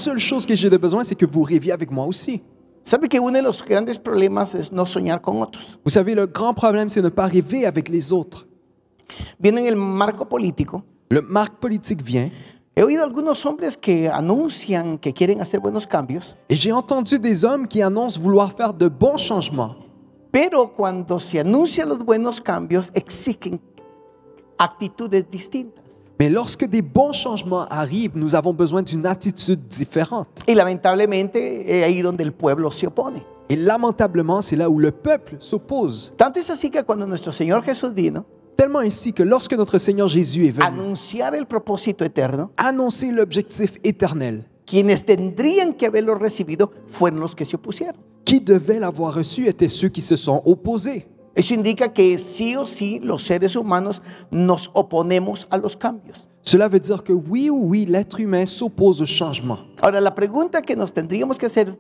seule chose que j'ai de besoin, c'est que vous rêviez avec moi aussi. ¿Sabe que uno de los grandes problemas es no soñar con otros? Vous savez, le grand problème, c'est ne pas rêver avec les autres. Viendo en el marco político, Le marque politique vient he oído algunos hombres que anuncian que quieren hacer buenos cambios, et j'ai entendu des hommes qui annoncent vouloir faire de bons changements. pero cuando se anuncian los buenos cambios exigen actitudes distintas. Mais lorsque des bons changements arrivent, nous avons besoin d'une attitude différente. Y lamentablemente es ahí donde el pueblo se opone. Et lamentablement, c'est là où le peuple s'oppose. Tanto es así que cuando nuestro Señor Jesús vino Tellement ainsi que lorsque notre Seigneur Jésus est a venu anunciar el propósito eterno, annoncer l'objectif éternel, quienes tendrían que haberlo recibido fueron los que se opusieron. qui devait l'avoir reçu étaient ceux qui se sont opposés. Eso indica que sí o sí los seres humanos nos oponemos a los cambios. Cela veut dire que oui ou oui, l'être humain s'oppose au changement. Ahora, la pregunta que nos tendríamos que hacer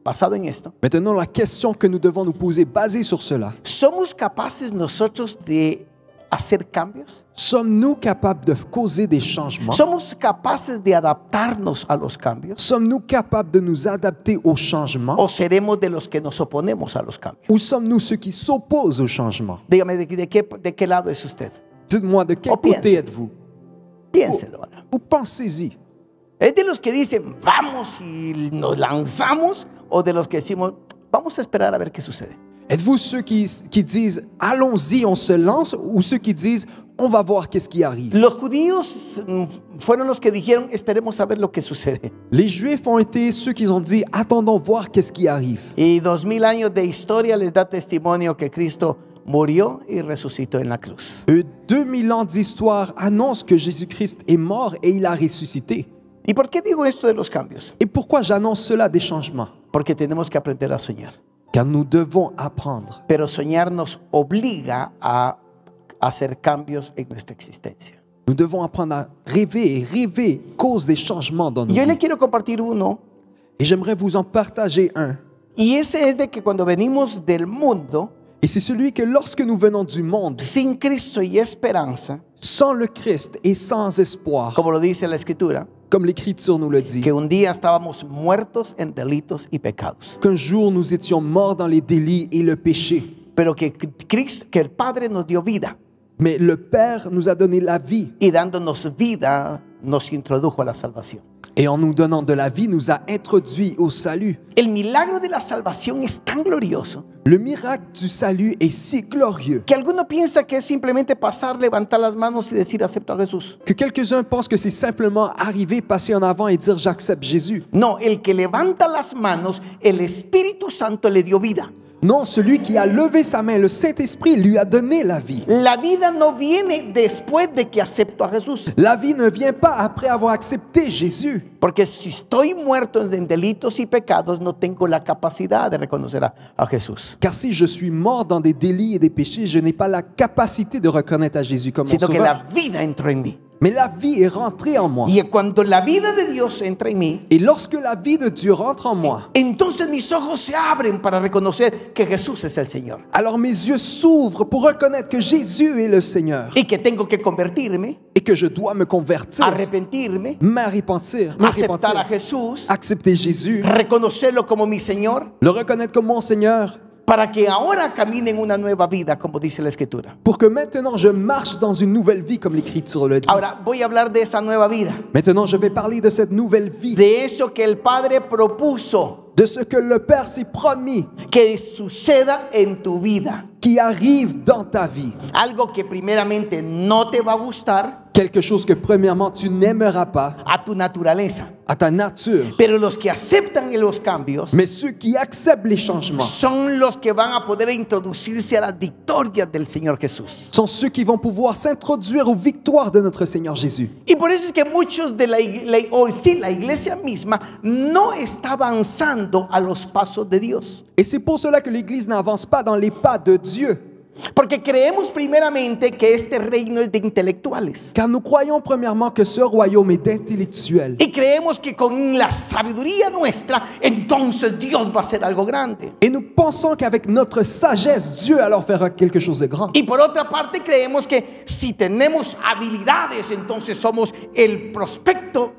basado en esto, Maintenant, la question que nous devons nous poser basée sur cela, ¿somos capaces nosotros de hacer cambios? sommes-nous capables de causer des changements? ¿Somos capaces de adaptarnos a los cambios? Sommes-nous capables de nous adapter aux changements? ¿O seremos de los que nos oponemos a los cambios? Ou sommes-nous ceux qui s'opposent aux changements? Dígame, ¿de qué lado es usted? Dites-moi, de quel Oh, côté piense. êtes-vous? Piénselo ahora. Ou pensez-y. ¿Es de los que dicen, vamos y nos lanzamos? ¿O de los que decimos, vamos a esperar a ver qué sucede? Êtes-vous ceux qui disent « allons-y, on se lance » ou ceux qui disent « on va voir qu'est-ce qui arrive » Los judíos fueron los que dijeron, esperemos a ver lo que sucede. Les Juifs ont été ceux qui ont dit « attendons voir qu'est-ce qui arrive ». Y 2000 años de historia les da testimonio que Cristo murió y resucitó en la cruz. 2000 ans d'histoire annoncent que Jésus-Christ est mort et il a ressuscité. ¿Y por qué digo esto de los cambios? Et pourquoi j'annonce cela des changements? Porque tenemos que aprender a soñar. Car nous devons apprendre. Pero soñar nos obliga a hacer cambios en nuestra existencia. Nous devons apprendre à rêver et rêver cause des changements dans nos Y hoy le vies. quiero compartir uno, Et j'aimerais vous en partager un. y ese es de que cuando venimos del mundo, Et c'est celui que lorsque nous venons du monde, sin Cristo y esperanza, sans le Christ et sans espoir, como lo dice la Escritura, comme l'Écriture nous le dit, que un día estábamos muertos en delitos y pecados, qu'un jour nous étions morts dans les délits et le péché. pero que Cristo, que el Padre nos dio vida, Mais le Père nous a donné la vie. y dándonos vida nos introdujo a la salvación. Et en nous donnant de la vie, nous a introduits au salut. El milagro de la salvación es tan glorioso Le miracle du salut est si glorieux que alguno piensa que es simplemente pasar, levantar las manos y decir acepto a Jesús. que quelques-uns pensent que c'est simplement arriver, passer en avant et dire j'accepte Jésus. No, el que levanta las manos, el Espíritu Santo le dio vida. Non, celui qui a levé sa main, le Saint-Esprit lui a donné la vie. La vida no viene después de que acepto a Jesús. La vie ne vient pas après avoir accepté Jésus. Porque si estoy muerto en delitos y pecados, no tengo la capacidad de reconocer a Jesús. Car si je suis mort dans des délits et des péchés, je n'ai pas la capacité de reconnaître à Jésus comme mon Sino que la sauveur. vida entró en mí. Mais la vie est rentrée en moi. Y cuando la vida de Dios entra en mí, Et lorsque la vie de Dieu rentre en moi, entonces mis ojos se abren para reconocer que Jesús es el Señor. alors mes yeux s'ouvrent pour reconnaître que Jésus est le Seigneur Y que tengo que convertirme, et que je dois me convertir, arrepentirme, m'arrepentir, aceptar a Jesús, accepter Jésus, reconocerlo como mi Señor, le reconnaître comme mon Seigneur, para que ahora camine en una nueva vida, como dice la Escritura. pour que maintenant je marche dans une nouvelle vie comme l'Écriture le dit. Ahora voy a hablar de esa nueva vida, Maintenant je vais parler de cette nouvelle vie, de eso que el Padre propuso de ce que le Père s'est promis que suceda en tu vida. qui arrive dans ta vie. Algo que primeramente no te va a gustar Quelque chose que premièrement tu n'aimeras pas a tu naturaleza. à ta nature. Pero los que aceptan los cambios Mais ceux qui acceptent les changements son los que van a poder introducirse a las victorias del Señor Jesús. sont ceux qui vont pouvoir s'introduire aux victoires de notre Seigneur Jésus. Y por eso es que muchos de la iglesia misma no está avanzando a los pasos de Dios. Et c'est pour cela que l'Église n'avance pas dans les pas de Dieu. Porque creemos primeramente que este reino es de intelectuales. Car nous croyons premièrement que ce royaume est d'intellectuels. Y creemos que con la sabiduría nuestra, entonces Dios va a hacer algo grande. Et nous pensons qu'avec notre sagesse, Dieu alors fera quelque chose de grand. Y por otra parte creemos que si tenemos habilidades, entonces somos el prospecto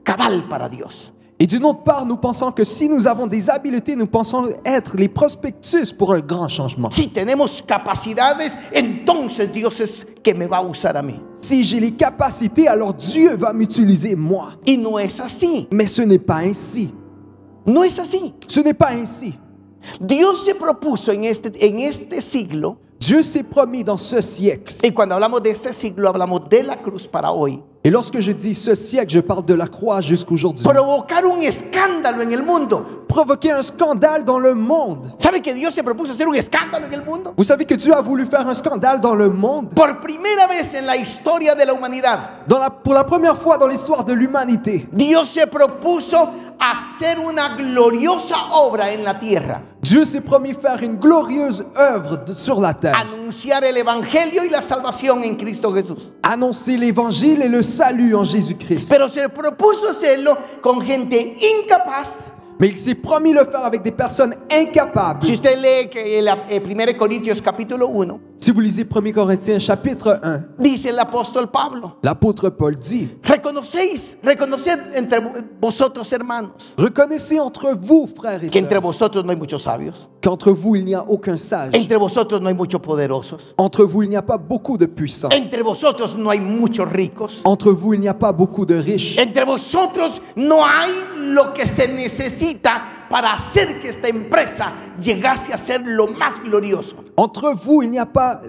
cabal para Dios. Et d'une autre part, nous pensons que si nous avons des habiletés, nous pensons être les prospectus pour un grand changement. Si tenemos capacidades, entonces Dios es que me va a usar a mí. Si j'ai les capacités, alors Dieu va m'utiliser moi. Y no es así. Mais ce n'est pas ainsi. No es así. Ce n'est pas ainsi. Dios se propuso en este siglo, Dieu s'est promis dans ce siècle. y cuando hablamos de este siglo, hablamos de la cruz para hoy, Et lorsque je dis ce siècle, je parle de la croix jusqu'aujourd'hui. provocar un escándalo en el mundo. Provoquer un scandale dans le monde. ¿Sabe que Dios se propuso hacer un escándalo en el mundo? Vous savez que Dieu a voulu faire un scandale dans le monde. Por primera vez en la historia de la humanidad, Pour la première fois dans l'histoire de l'humanité, Dios se propuso hacer una gloriosa obra en la tierra. Dieu s'est promis faire une glorieuse œuvre sur la terre. Anunciar el evangelio y la salvación en Cristo Jesús. Annoncer l'évangile et le salut en Jésus-Christ. Pero se propuso hacerlo con gente incapaz. Mais il s'est promis le faire avec des personnes incapables. Si usted lee que 1 Corintios capítulo 1, Si vous lisez 1 Corinthiens chapitre 1, dice el apóstol Pablo: l'apôtre Paul dit: reconoced entre vosotros, hermanos, reconnaissez entre vous, frères et que entre sœurs, vosotros no hay muchos sabios, qu'entre vous il n'y a aucun sage. entre vosotros no hay muchos poderosos, Entre vous il n'y a pas beaucoup de puissants. entre vosotros no hay muchos ricos, Entre vous il n'y a pas beaucoup de riches. entre vosotros no hay lo que se necesita para hacer que esta empresa llegase a ser lo más glorioso. Entre vous il n'y a pas,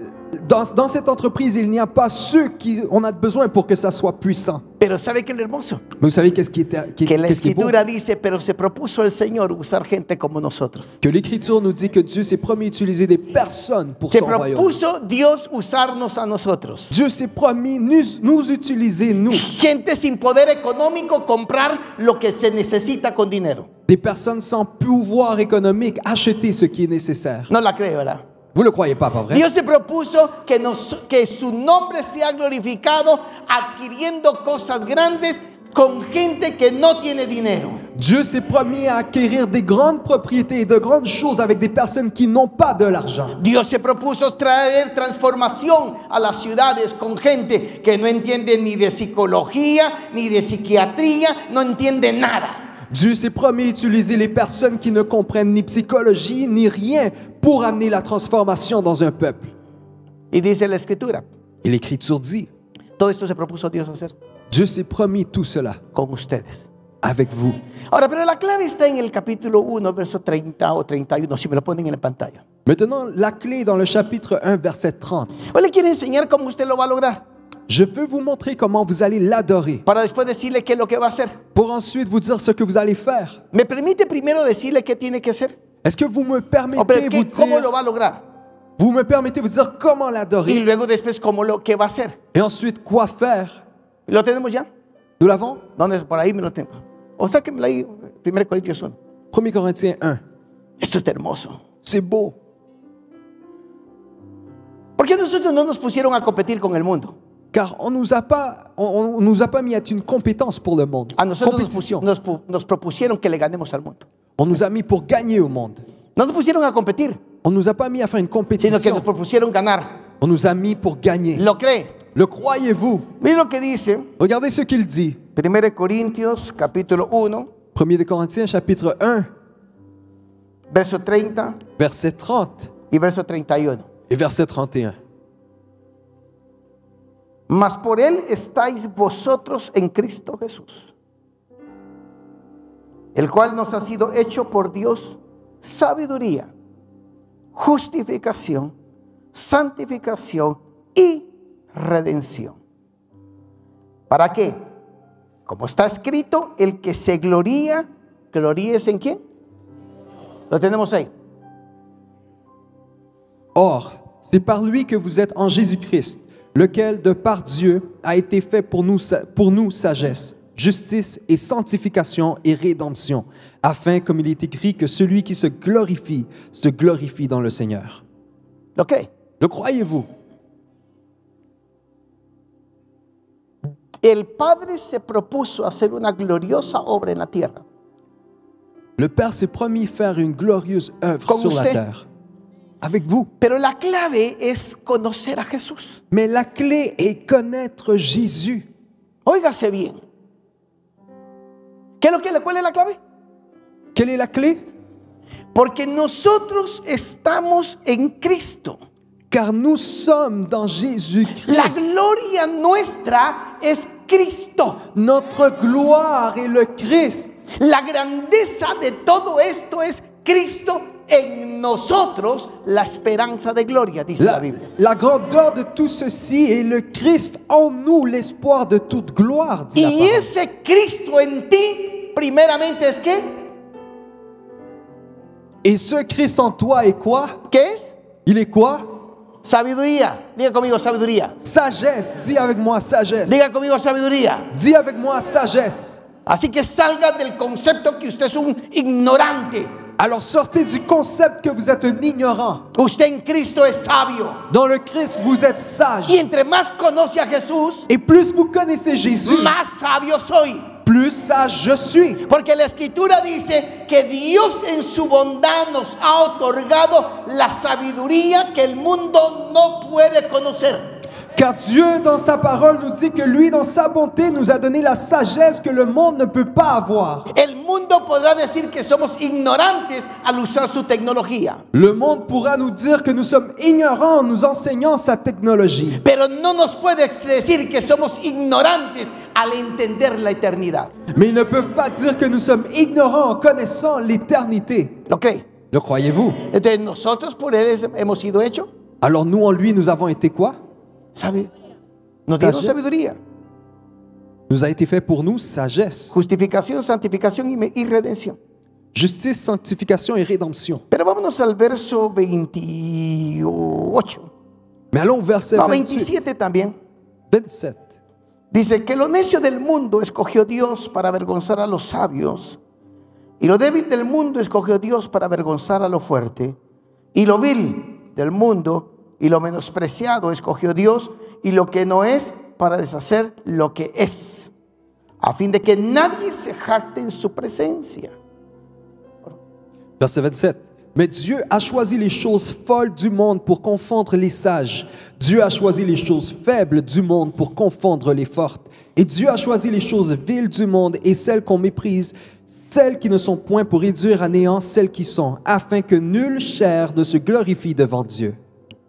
dans cette entreprise il n'y a pas ceux qui on a besoin pour que ça soit puissant. Pero ¿sabe qué es lo hermoso? Mais vous savez qu'est-ce qui est Que la beau? escritura dice: pero se propuso el Señor usar gente como nosotros. Que l'écriture nous dit que Dieu s'est promis utiliser des personnes pour Se son royaume. propuso Dios usarnos a nosotros. Dieu s'est promis nous utiliser, nous. Gente sin poder económico, comprar lo que se necesita con dinero. Des personnes sans pouvoir économique, acheter ce qui est nécessaire. No la cree, ¿verdad? Vous le croyez pas vrai? Dios se propuso que su nombre sea glorificado adquiriendo cosas grandes con gente que no tiene dinero. Dieu s'est promis à acquérir des grandes propriétés et de grandes choses avec des personnes qui n'ont pas de l'argent. Dios se propuso traer transformación a las ciudades con gente que no entiende ni de psicología, ni de psiquiatría, no entiende nada. Dieu s'est promis utiliser les personnes qui ne comprennent ni psychologie ni rien pour amener la transformation dans un peuple. Y dice la escritura, Et l'Écriture dit, todo esto se propuso Dios hacer Dieu s'est promis tout cela con ustedes. avec vous. Ahora, pero la clave está en el capítulo 1, verso 30 o 31, si me lo ponen en la pantalla. Maintenant, la clé dans le chapitre 1, verset 30. Pues le quiero enseñar cómo usted lo va a lograr, Je veux vous montrer comment vous allez l'adorer, para después decirle qué es lo que va a hacer. pour ensuite vous dire ce que vous allez faire. ¿Me permite primero decirle qué tiene que hacer? Est-ce que vous me O, permettez pero vous ¿cómo dire, lo va a lograr? vous me permettez vous dire comment Y l'adorer luego después qué va a hacer. et ensuite quoi faire? ¿Lo tenemos ya? Nous l'avons? ¿Dónde? Por ahí me lo tengo. O sea que me la 1 Corintios 1. 1 Corinthiens 1. Esto está hermoso. C'est beau. ¿Por qué nosotros no nos pusieron a competir con el mundo? Car on nous a pas mis à être une compétence pour le monde. A nosotros Compétition. nos propusieron que le ganemos al mundo. On nous a mis pour gagner au monde. No nos pusieron a competir, On nous a pas mis à faire une sino que compétition. nos propusieron ganar. On nous a mis pour gagner. ¿Lo cree? Le croyez-vous? Miren lo que dice Regardez ce qu'il dit. 1 Corintios capítulo 1, 1 Corinthiens chapitre 1, verso 30 verset 30 y verso 31. et verset 31. Mas por él estáis vosotros en Cristo Jesús, el cual nos ha sido hecho por Dios sabiduría, justificación, santificación y redención. ¿Para qué? Como está escrito, el que se gloría, gloríese en quién. Lo tenemos ahí. Or, c'est par lui que vous êtes en Jésus-Christ, lequel de par Dieu a été fait pour nous sagesse, justice et sanctification et rédemption, afin, comme il est écrit, que celui qui se glorifie dans le Seigneur. ¿Lo cree? Le croyez-vous? El Padre se propuso hacer una gloriosa obra en la tierra. Le Père s'est promis faire une glorieuse œuvre Con sur la usted. terre. Avec vous. Pero la clave es conocer a Jesús. Mais la clé est connaître Jésus. Óigase bien. ¿Cuál es la clave? Quelle est la clé? Porque nosotros estamos en Cristo. Car nous sommes dans La Jésus-Christ. gloria nuestra es Cristo. Notre gloire est le Christ. La grandeza de todo esto es Cristo en nosotros, la esperanza de gloria, dice la Biblia. La grandeur de tout ceci est le Christ en nous, l'espoir de toute gloire, dit la Y parole. ese Cristo en ti, primeramente es ¿qué? Et ce Christ en toi est quoi? ¿Qué es? Il est quoi? Sabiduría. Diga conmigo sabiduría. Sagesse. Dis avec moi sagesse. Diga conmigo sabiduría. Dis avec moi sagesse. Así que salga del concepto que usted es un ignorante. Alors sortez du concept que vous êtes un ignorant. Usted en Cristo es sabio. Dans le Christ, vous êtes sage. Y entre más conoce a Jesús, Et plus vous connaissez Jésus, más sabio soy. plus sage je suis. Porque la escritura dice que Dios en su bondad nos ha otorgado la sabiduría que el mundo no puede conocer. Car Dieu, dans sa parole, nous dit que lui, dans sa bonté, nous a donné la sagesse que le monde ne peut pas avoir. El mundo podrá decir que somos ignorantes al usar su tecnología, Le monde pourra nous dire que nous sommes ignorants en nous enseignant sa technologie. pero no nos puede decir que somos ignorantes al entender la eternidad. Mais ils ne peuvent pas dire que nous sommes ignorants en connaissant l'éternité. ¿Lo cree? Le croyez-vous? Entonces nosotros por él hemos sido hechos Alors nous, en lui, nous avons été quoi? ¿sabe? Nos dieron Sagesse. sabiduría, Nous a été fait pour nous sagesse, justificación, santificación y redención. justice, sanctification et rédemption. Pero vámonos al verso 28. Mais allons au verset No, 28, 27 también. 27. Dice que lo necio del mundo escogió Dios para avergonzar a los sabios, y lo débil del mundo escogió Dios para avergonzar a lo fuerte, y lo vil del mundo y lo menospreciado escogió Dios, y lo que no es para deshacer lo que es, a fin de que nadie se jacte en su presencia. Verset 27. Mais Dieu a choisi les choses folles du monde pour confondre les sages. Dieu a choisi les choses faibles du monde pour confondre les fortes. Et Dieu a choisi les choses viles du monde et celles qu'on méprise, celles qui ne sont point pour réduire à néant celles qui sont, afin que nulle chair ne se glorifie devant Dieu.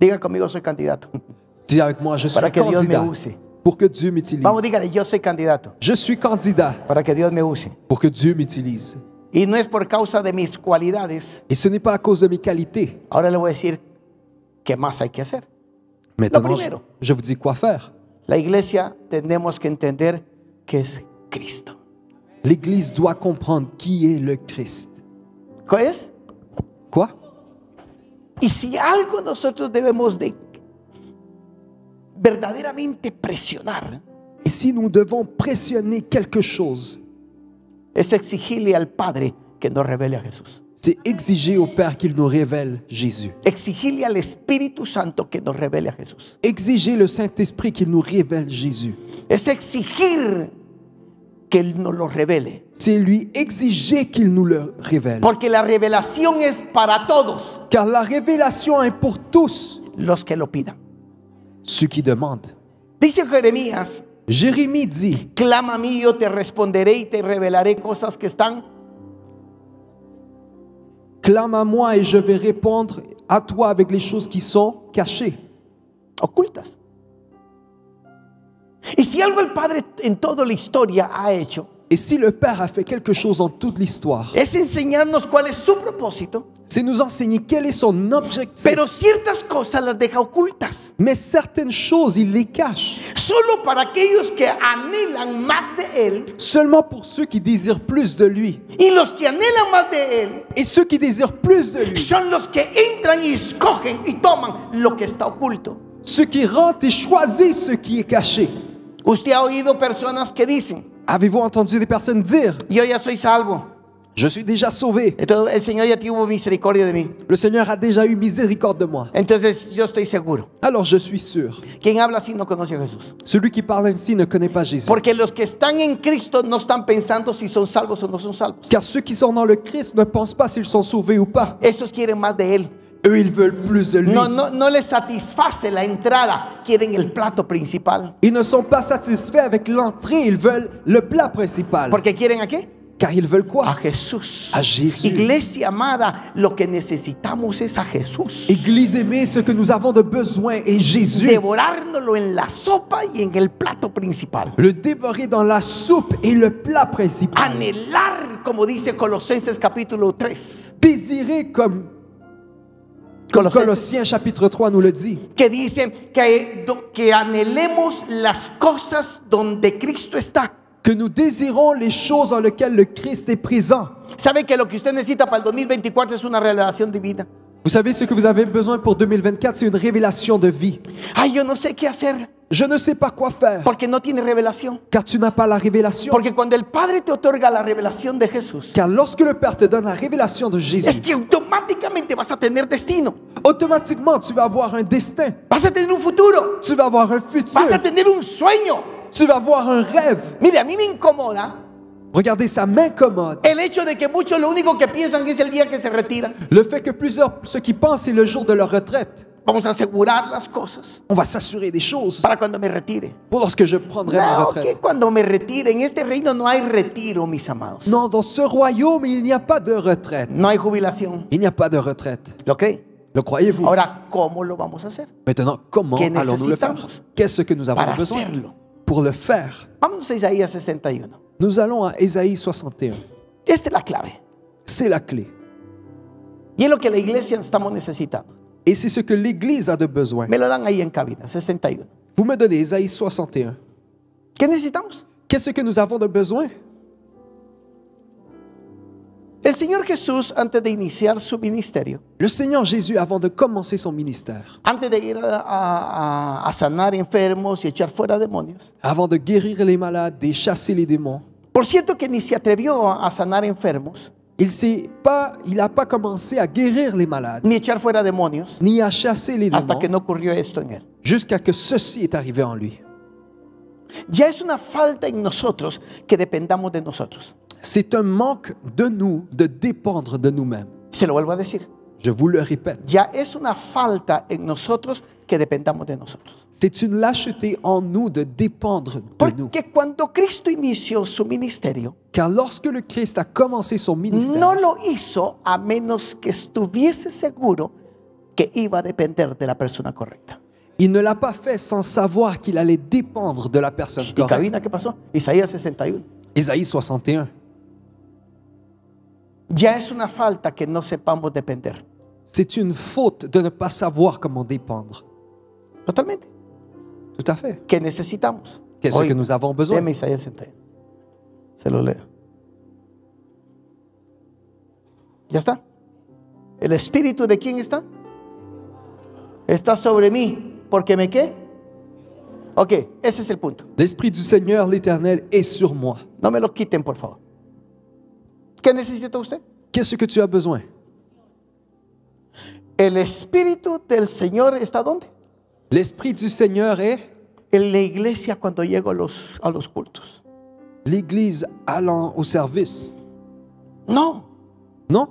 Diga conmigo, soy candidato. Dis avec moi, je suis Para que Dios me candidat use. pour que Dieu m'utilise. Vamos, dígale, yo soy candidato Je suis candidat para que Dios me use. pour que Dieu m'utilise. Y no es por causa de mis cualidades. Et ce n'est pas à cause de mes qualités. Ahora le voy a decir qué más hay que hacer. Maintenant, Lo primero. je vous dis quoi faire. La iglesia tenemos que entender que es Cristo. L'Église doit comprendre qui est le Christ. ¿Qué es? Quoi? Y si algo nosotros debemos de verdaderamente presionar, Et si nous devons pressionner quelque chose, es exigirle al Padre que nos revele a Jesús. c'est exiger au Père qu'il nous révèle Jésus. Exigirle al Espíritu Santo que nos revele a Jesús. Exiger le Saint-Esprit qu'il nous révèle Jésus. Es exigir que Él nos lo revele. C'est lui exiger qu'il nous le révèle. Porque la revelación es para todos Car la révélation est pour tous los que lo pidan. ceux qui demandent. Dice Jeremías, Jérémie dit, clama a mí, yo te responderé y te revelaré cosas que están clame à moi et je vais répondre à toi avec les choses qui sont cachées. ocultas. Y si algo el Padre en toda la historia ha hecho, Et si le Père a fait quelque chose en toute l'histoire, es enseñarnos cuál es su propósito, c'est nous enseigner quel est son objectif. pero ciertas cosas las deja ocultas, Mais certaines choses, il les cache. solo para aquellos que anhelan más de Él, Seulement pour ceux qui désirent plus de lui. y los que anhelan más de Él Et ceux qui désirent plus de lui. son los que entran y escogen y toman lo que está oculto. Ceux qui rentrent et choisissent ce qui est caché. Usted ha oído personas que dicen, Avez-vous entendu des personnes dire, yo ya soy salvo, je suis déjà sauvé. entonces el Señor ya tuvo misericordia de mí, Le Seigneur a déjà eu miséricorde de moi. entonces yo estoy seguro. Alors je suis sûr. Quien habla así no conoce a Jesús. Celui qui parle ainsi ne connaît pas Jésus. Porque los que están en Cristo no están pensando si son salvos o no son salvos. Car ceux qui sont dans le Christ ne pensent pas s'ils sont sauvés ou pas. Esos quieren más de Él. Eux, ils veulent plus de lui. No les satisface la entrada, quieren el plato principal. Ils ne sont pas satisfaits avec l'entrée, ils veulent le plat principal. Porque quieren a qué? Car ils veulent A quoi? Jesús. A Jésus. Iglesia amada, lo que necesitamos es a Jesús. Église aimée, ce que nous avons de besoin est Jésus. Devorárnoslo en la sopa y en el plato principal. Le dévorer dans la soupe et le plat principal. Anhelar, como dice Colosenses capítulo 3. Désirer comme Colossiens chapitre 3 nous le dit. Que dicen que anhelemos las cosas donde Cristo está. Que nous désirons les choses dans lesquelles le Christ est présent. ¿Sabe que lo que usted necesita para el 2024 es una revelación divina? Vous savez ce que vous avez besoin pour 2024, c'est une révélation de vie. Ay, yo no sé qué hacer Je ne sais pas quoi faire, porque no tiene revelación. car tu n'as pas la révélation. Porque cuando el Padre te otorga la revelación de Jesús, Car lorsque le Père te donne la révélation de es Jésus, que automáticamente vas a tener destino. automatiquement tu vas avoir un destin, Vas a tener un futuro. tu vas avoir un Vas a futur, tener un sueño. tu vas avoir un rêve. Mire, a mí me incomoda Regardez sa main commode. el hecho de que muchos lo único que piensan es el día que se retiran. Le fait que plusieurs, ce qui pensent, c'est le jour de leur retraite. Vamos a asegurar las cosas On va s'assurer des choses para cuando me retire. pour lorsque je prendrai ma No, retraite. que cuando me retire. En este reino no hay retiro, mis amados. Non, dans ce royaume, il n'y a pas de retraite. No hay jubilación. Il n'y a pas de retraite. ¿Lo cree? Le croyez-vous? Ahora, ¿cómo lo vamos a hacer? Maintenant, comment ¿Qué allons-nous le faire? necesitamos Qu'est-ce que nous avons para besoin hacerlo? pour le faire? Vamos a Isaías 61. Nous allons à Ésaïe 61. Esta es la clave. C'est la clé. Y es lo que la iglesia estamos necesitando. Et c'est ce que l'Église a de besoin. Me lo dan ahí en cabina, 61. Vous me donnez Ésaïe 61. ¿Qué necesitamos? Qu'est-ce que nous avons de besoin? El Señor Jesús, antes de iniciar su ministerio, Le Seigneur Jésus, avant de commencer son ministère, antes de ir a sanar enfermos y echar fuera demonios, avant de guérir les malades, de chasser les démons, por cierto que ni se atrevió a sanar enfermos, il n'a pas commencé à guérir les malades, ni echar fuera demonios, ni à chasser les hasta démons, que no ocurrió esto en él. jusqu'à que ceci est arrivé en lui. Ya es una falta en nosotros que dependamos de nosotros. C'est un manque de nous de dépendre de nous-mêmes. Se lo vuelvo a decir. Je vous le répète. Ya es una falta en nosotros que dependamos de nosotros. C'est une lâcheté en nous de dépendre de nous. Porque cuando Cristo inició su ministerio, Car lorsque le Christ a commencé son ministère, no lo hizo a menos que estuviese seguro que iba a depender de la persona correcta. il ne l'a pas fait sans savoir qu'il allait dépendre de la personne ¿Y correcte. cabina qué pasó? Isaías 61. Ésaïe 61. Ya es una falta que no sepamos depender. C'est une faute de ne pas savoir comment dépendre. Totalmente. Tout à fait. ¿Qué necesitamos? Qu'est-ce que nous avons besoin? Deme Isaías 61. Se lo leo. ¿Ya está? ¿El espíritu de quién está? Está sobre mí. ¿Porque me qué? Ok, ese es el punto. L'Esprit du Seigneur, l'Éternel, est sur moi. No me lo quiten, por favor. ¿Qué necesita usted? Qu'est-ce que tu as besoin? El espíritu del Señor está ¿dónde? L'Esprit du Seigneur est En la iglesia cuando llego a los cultos. l'Église allant au service. No. Non?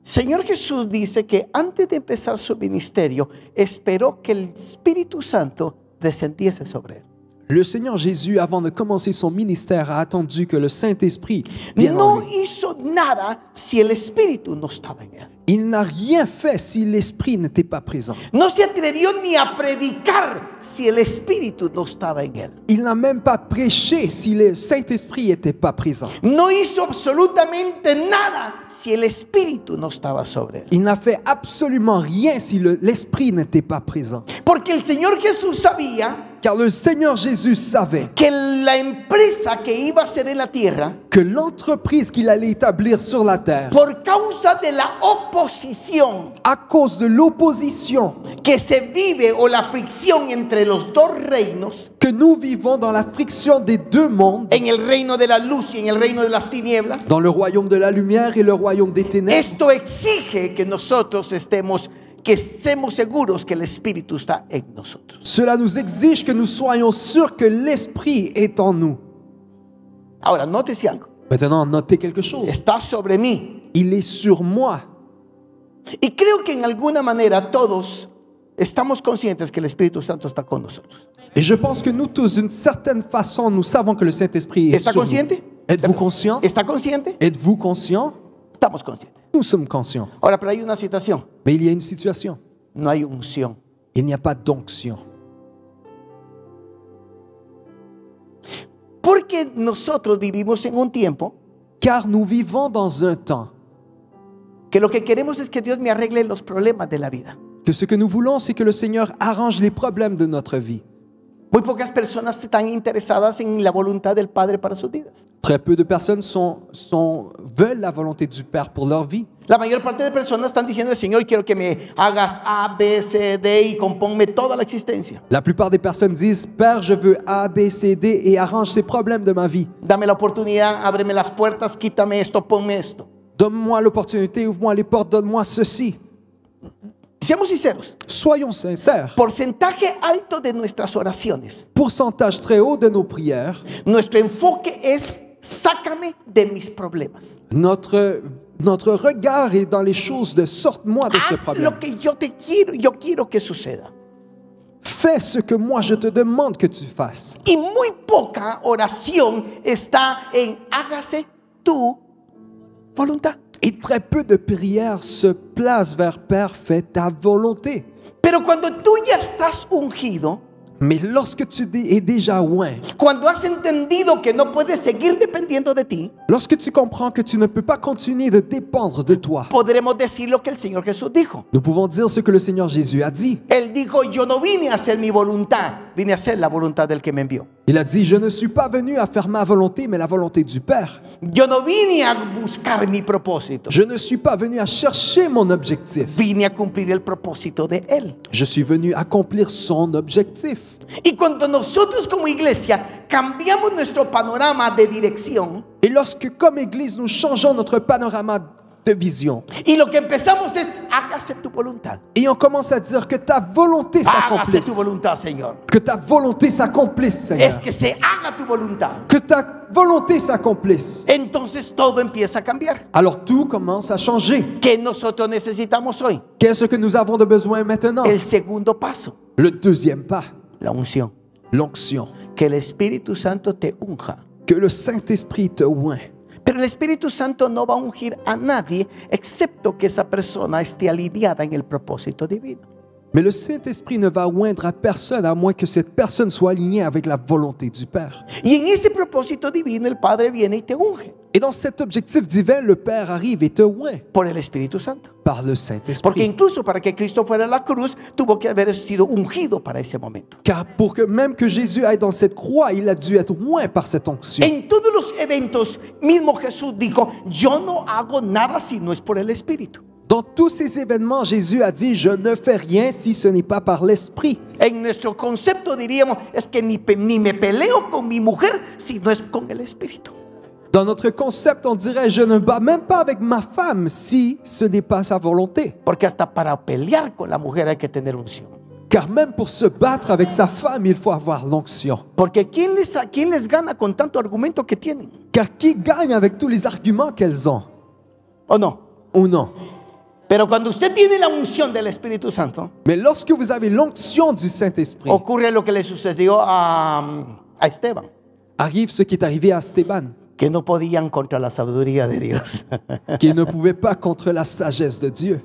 Señor Jesús dice que antes de empezar su ministerio, esperó que el Espíritu Santo descendiese sobre él. Le Seigneur Jésus, avant de commencer son ministère, a attendu que le Saint-Esprit vienne en No lui. hizo nada si el Espíritu no estaba en él. Il n'a rien fait si l'Esprit n'était pas présent. No se atrevió ni a predicar si el Espíritu no estaba en él. Il n'a même pas prêché si le Saint-Esprit n'était pas présent. No hizo absolutamente nada si el Espíritu no estaba sobre él. Il n'a fait absolument rien si l'Esprit n'était pas présent. Porque el Señor Jesús sabía Car le Seigneur Jésus savait que la empresa que iba a hacer en la tierra, que l'entreprise qu'il allait établir sur la terre, por causa de la oposición à cause de l'opposition que se vive o la fricción entre los dos reinos, que nous vivons dans la friction des deux mondes, en el reino de la luz y en el reino de las tinieblas, dans le royaume de la lumière et le royaume des ténèbres, esto exige que nosotros estemos seguros que el Espíritu está en nosotros. cela nous exige que nous soyons sûrs que l'Esprit est en nous. Ahora, nótese algo. Maintenant, notez quelque chose. Está sobre mí. Il est sur moi. Y creo que en alguna manera todos estamos conscientes que el Espíritu Santo está con nosotros. Et je pense que nous tous, d'une certaine façon, nous savons que le Saint-Esprit est ¿Está sur nous. consciente? Êtes-vous conscient? ¿Está consciente? Êtes-vous conscient? Estamos conscientes. Nous sommes conscients. Ahora, pero hay una situación. Mais il y a une situation. No hay unción. Il n'y a pas d'onction. Porque nosotros vivimos en un tiempo Car nous vivons dans un temps que lo que queremos es que Dios me arregle los problemas de la vida. que ce que nous voulons, c'est que le Seigneur arrange les problèmes de notre vie. Muy pocas personas están interesadas en la voluntad del Padre para sus vidas. Très peu de personnes veulent la volonté du Père pour leur vie. La mayor parte de personas están diciendo al Señor, quiero que me hagas A, B, C, D y componme toda la existencia. La plupart des personnes disent, Père, je veux A, B, C, D et arrange ces problèmes de ma vie. Dame la oportunidad, ábreme las puertas, quítame esto, ponme esto. Donne-moi l'opportunité, ouvre-moi les portes, donne-moi ceci. Seamos sinceros, Soyons sincères. porcentaje alto de nuestras oraciones, Pourcentage très haut de nos prières, nuestro enfoque es sácame de mis problemas. notre regard est dans les choses de sorte-moi de ce Haz problème. lo que yo quiero que suceda. Fais ce que moi je te demande que tu fasses. Y muy poca oración está en hágase tu voluntad. Et très peu de prières se placent vers Père, fais ta volonté. Pero cuando tú ya estás ungido, Mais lorsque tu es déjà loin, cuando has entendido que no puedes seguir dependiendo de ti, lorsque tu comprends que tu ne peux pas continuer de dépendre de toi, podremos decir lo que el Señor Jesús dijo. nous pouvons dire ce que le Seigneur Jésus a dit. Él dijo, yo no vine a hacer mi voluntad, vine a hacer la voluntad del que me envió. Il a dit, je ne suis pas venu à faire ma volonté, mais la volonté du Père. Yo no vine a buscar mi propósito, Je ne suis pas venu à chercher mon objectif. vine a cumplir el propósito de Él. Je suis venu accomplir son objectif. Y cuando nosotros como iglesia cambiamos nuestro panorama de dirección Et lorsque, comme Église, nous changeons notre panorama de vision, y lo que empezamos es, hágase tu voluntad. et on commence à dire que ta volonté Hágase s'accomplisse, tu voluntad, Señor. que ta volonté s'accomplisse, Seigneur, Es que se haga tu voluntad. que ta volonté s'accomplisse, Entonces todo empieza a cambiar. alors tout commence à changer. ¿Qué nosotros necesitamos hoy? Qu'est-ce que nous avons de besoin maintenant? El segundo paso, Le deuxième pas, la unción. l'onction. Que el Espíritu Santo te unja. Que le Saint-Esprit te oint. Pero el Espíritu Santo no va a ungir a nadie excepto que esa persona esté alineada en el propósito divino. Mais le Saint-Esprit ne va oindre à personne à moins que cette personne soit alignée avec la volonté du Père. Y en ese propósito divino el Padre viene y te unge Et dans cet objectif divin, le Père arrive et te oint por el Espíritu Santo. par le Porque Saint-Esprit. incluso para que Cristo fuera a la cruz, tuvo que haber sido ungido para ese momento. Car pour que même que Jésus aille dans cette croix, il a dû être oint par cette onction. En todos los eventos, mismo Jesús dijo, yo no hago nada si no es por el Espíritu. Dans tous ces événements, Jésus a dit, je ne fais rien si ce n'est pas par l'Esprit. En nuestro concepto diríamos, es que ni me peleo con mi mujer si no es con el Espíritu. Dans notre concept, on dirait, je ne bats même pas avec ma femme si ce n'est pas sa volonté. Porque hasta para pelear con la mujer hay que tener unción. Car même pour se battre avec sa femme, il faut avoir l'onction. Porque ¿quién les gana con tanto argumento que tienen? Car qui gagne avec tous les arguments qu'elles ont? ¿O no? Ou non? Pero cuando usted tiene la unción del Espíritu Santo, Mais lorsque vous avez l'onction du Saint-Esprit, ocurre lo que le sucedió a Esteban, arrive ce qui est arrivé à Stéban, que no podían contra la sabiduría de Dios. qu'il ne pouvait pas contre la sagesse de Dieu.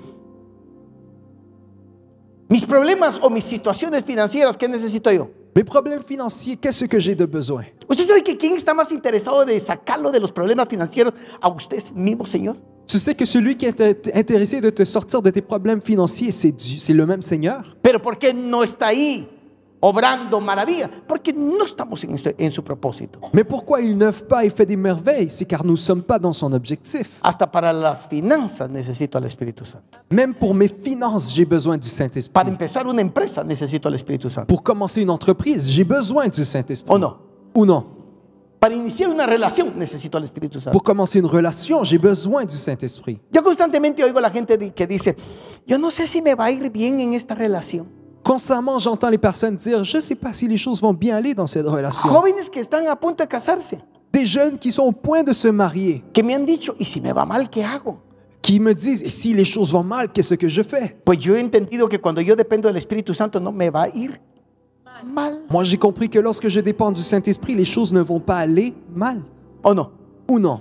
Mis problemas o mis situaciones financieras, ¿qué necesito yo? Mes problèmes financiers, qu'est-ce que j'ai de besoin? ¿Usted sabe que quién está más interesado de sacarlo de los problemas financieros a usted mismo, Señor? Tu sais que celui qui est intéressé de te sortir de tes problèmes financiers, c'est le même Seigneur. Pero ¿por qué no está ahí obrando maravillas? Porque no estamos en su propósito. Mais pourquoi il n'œuvre pas et fait des merveilles? C'est car nous ne sommes pas dans son objectif. Hasta para las finanzas necesito al Espíritu Santo. Même pour mes finances, j'ai besoin du Saint-Esprit. Para empezar una empresa necesito al Espíritu Santo. Pour commencer une entreprise, j'ai besoin du Saint-Esprit. ¿O no? Ou non? Para iniciar una relación necesito al Espíritu Santo. Pour commencer une relation, j'ai besoin du Saint-Esprit. Yo constantemente oigo a la gente que dice, yo no sé si me va a ir bien en esta relación. Constamment, j'entends les personnes dire, je ne sais pas si les choses vont bien aller dans cette relation. Jóvenes que están a punto de casarse, Des jeunes qui sont au point de se marier, que me han dicho, ¿y si me va mal, qué hago? qui me disent, et si les choses vont mal, qu'est-ce que je fais? Pues yo he entendido que cuando yo dependo del Espíritu Santo no me va a ir mal. Moi, j'ai compris que lorsque je dépends du Saint-Esprit, les choses ne vont pas aller mal. ¿O no? ou non?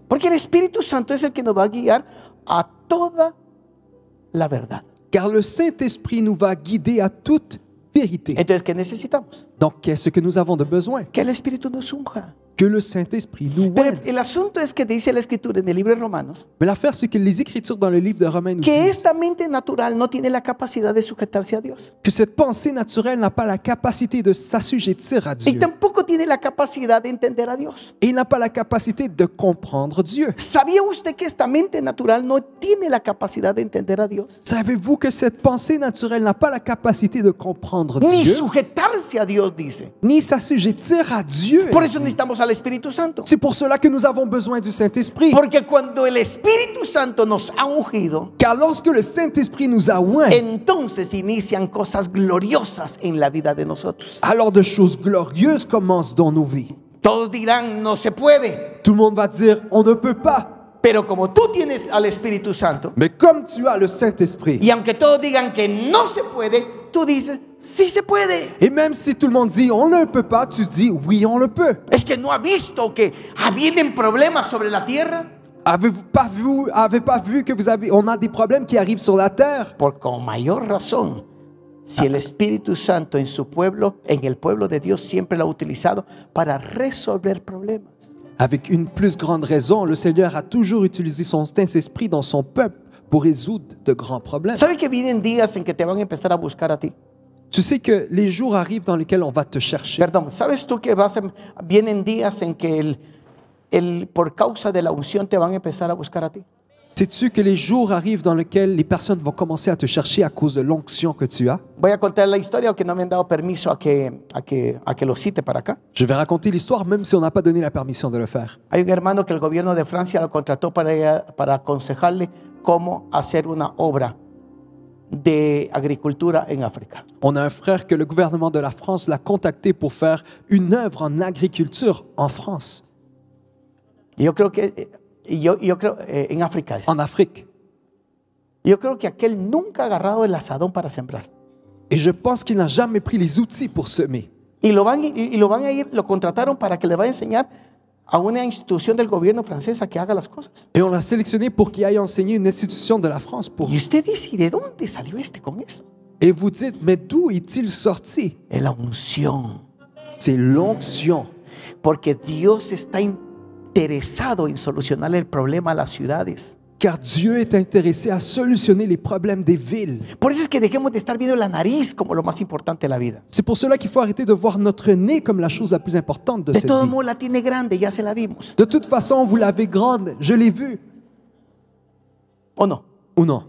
Porque el Espíritu Santo es el que nos va a guiar a toda la verdad. Car le Saint-Esprit nous va guider à toute vérité. Entonces, ¿qué necesitamos? Donc, qu'est-ce que nous avons de besoin? Que el Espíritu nos unja. Que le Saint-Esprit nous Pero aide. el asunto es que dice la Escritura en el libro de Romanos Mais l'affaire, c'est que les Écritures dans le livre de Romains nous que disent esta mente natural no tiene la capacidad de sujetarse a Dios. que cette pensée naturelle n'a pas la capacité de s'assujettir à Y Dieu. tampoco tiene la capacidad de entender a Dios. Et il n'a pas la capacité de comprendre Dieu. ¿Sabía usted que esta mente natural no tiene la capacidad de entender a Dios? Savez-vous que cette pensée naturelle n'a pas la capacité de comprendre Ni Dieu, sujetarse a Dios, dice. ni s'assujettir à Dieu? Por eso necesitamos al Espíritu Santo. C'est pour cela que nous avons besoin du Saint-Esprit. Porque cuando el Espíritu Santo nos ha ungido, Car lorsque le Saint-Esprit nous a oints, entonces inician cosas gloriosas en la vida de nosotros. alors de choses glorieuses commencent dans nos vies. Todos dirán, no se puede. Tout le monde va dire, on ne peut pas. Pero como tú tienes al Espíritu Santo, Mais comme tu as le Saint-Esprit, y aunque todos digan que no se puede, tú dices, sí se puede. et même si tout le monde dit, on ne le peut pas, tu dis, oui, on le peut. Es que no ha visto que vienen problemas sobre la tierra. Avez pas vu que on a des problèmes qui arrivent sur la terre? Por con mayor razón, si el Espíritu Santo en su pueblo, en el pueblo de Dios, siempre lo ha utilizado para resolver problemas. Avec une plus grande raison, le Seigneur a toujours utilisé son Saint-Esprit dans son peuple pour résoudre de grands problèmes. ¿Sabe que vienen días en que te van a empezar a buscar a ti? Tu sais que les jours arrivent dans lesquels on va te chercher. Perdón, ¿sabes tú que vienen días en que por causa de la unción te van a empezar a buscar a ti? Sais-tu que les jours arrivent dans lesquels les personnes vont commencer à te chercher à cause de l'onction que tu as? Voy a contar la historia, aunque no me han dado permiso a que lo cite para acá. Je vais raconter l'histoire même si on n'a pas donné la permission de le faire. Hay un hermano que el gobierno de Francia lo contrató para aconsejarle cómo hacer una obra de agricultura en África. On a un frère que le gouvernement de la France l'a contacté pour faire une œuvre en agriculture en France, Y yo creo que en África es. en Afrique. Yo creo que aquel nunca ha agarrado el asadón para sembrar. Et je pense qu'il n'a jamais pris les outils pour semer. Y lo contrataron para que le vaya a enseñar a una institución del gobierno francés a que haga las cosas. Et on l'a sélectionné pour qu'il aille enseigner une institution de la France. Y usted dice, ¿y de dónde salió con eso? Et vous dites, mais d'où est-il sorti? Es la unción. C'est l'onction. Porque Dios está interesado en solucionar el problema a las ciudades. Car Dieu est intéressé à solutionner les problèmes des villes. Por eso es que dejemos de estar viendo la nariz como lo más importante de la vida. C'est pour cela qu'il faut arrêter de voir notre nez comme la chose la plus importante de De cette todo vie. modo la tiene grande, ya se la vimos. De toute façon, vous l'avez grande, je l'ai vue. ¿O no? Ou non?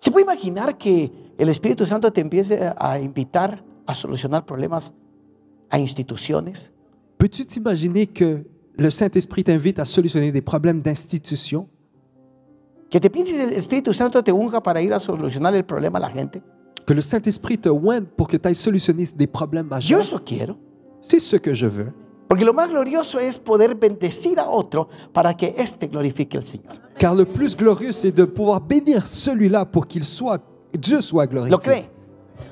¿Se puede imaginar que el Espíritu Santo te empiece a invitar a solucionar problemas a instituciones? Peux-tu t'imaginer que le Saint-Esprit t'invite à solutionner des problèmes d'institution? Que te pienses el Espíritu Santo te unja para ir a solucionar el problema a la gente. Que le Saint-Esprit te oigne pour que tu ailles solutionner des problèmes Yo majeurs? eso quiero. C'est ce que je veux. Porque lo más glorioso es poder bendecir a otro para que éste glorifique al Señor. Car le plus glorieux, c'est de pouvoir bénir celui-là pour qu'il soit, Dieu soit glorifié. ¿Lo cree?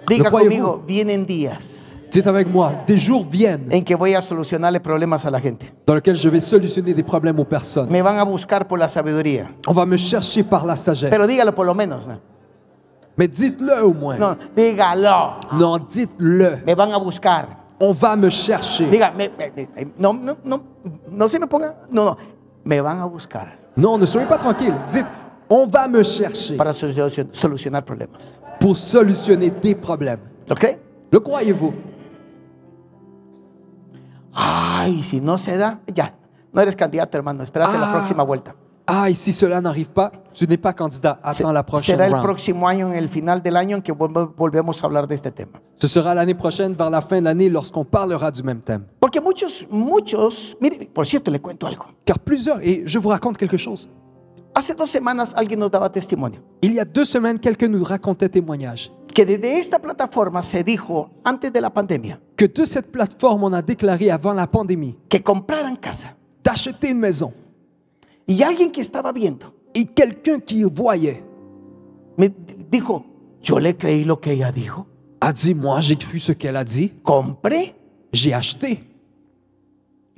Diga croyez-vous? conmigo, vienen días Dites avec moi, des jours viennent en que voy a solucionarle problemas a la gente. dans lesquels je vais solutionner des problèmes aux personnes. Me van a buscar por la sabiduría. On va me chercher par la sagesse. Pero dígalo por lo menos. No, Mais dites-le au moins. no dígalo. Non, dites-le. Me van a buscar. On va me chercher. Diga, no se me ponga. No, me van a buscar Non, ne soyez pas tranquille. Dites, on va me chercher para solucionar problemas. pour solutionner des problèmes. ¿Lo cree? Le croyez-vous? Ay, si no se da, ya. No eres candidato, hermano. Espérate la próxima vuelta. Ah, et si cela n'arrive pas, tu n'es pas candidat. Attends la prochaine Será el round. próximo año, en el final del año, en que volvemos a hablar de este tema. Ce sera l'année prochaine, vers la fin de l'année, lorsqu'on parlera du même thème. Porque muchos, mire, por cierto, le cuento algo. Car plusieurs, et je vous raconte quelque chose. Hace 2 semanas alguien nos daba testimonio Il y a 2 semaines, quelqu'un nous racontait témoignage que desde esta plataforma se dijo antes de la pandemia que de cette plateforme, on a déclaré avant la pandémie que compraran casa. d'acheter une maison. Y alguien que estaba viendo Et quelqu'un qui voyait me dijo, yo le creí lo que ella dijo. a dit, moi j'ai cru ce qu'elle a dit, Compré. j'ai acheté.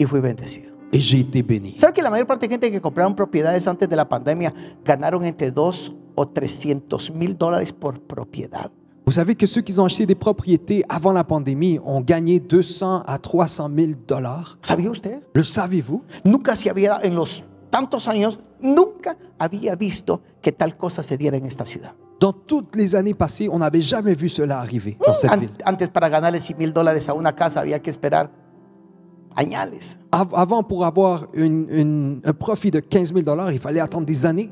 y fui bendecido. et j'ai été béni. ¿Sabe que la mayor parte de gente que compraron propiedades antes de la pandemia ganaron entre 2 o 300 mil dólares por propiedad? Vous savez que ceux qui ont acheté des propriétés avant la pandémie ont gagné 200 à 300 000 dollars. ¿Sabía usted? Le savez-vous? Nunca se había, en los tantos años, nunca había visto que tal cosa se diera en esta ciudad. Dans toutes les années passées, on n'avait jamais vu cela arriver dans cette ville. Antes, para ganarle 100 mil dólares a una casa había que esperar añales. Avant, pour avoir un profit de 15 000 dollars, il fallait attendre des années.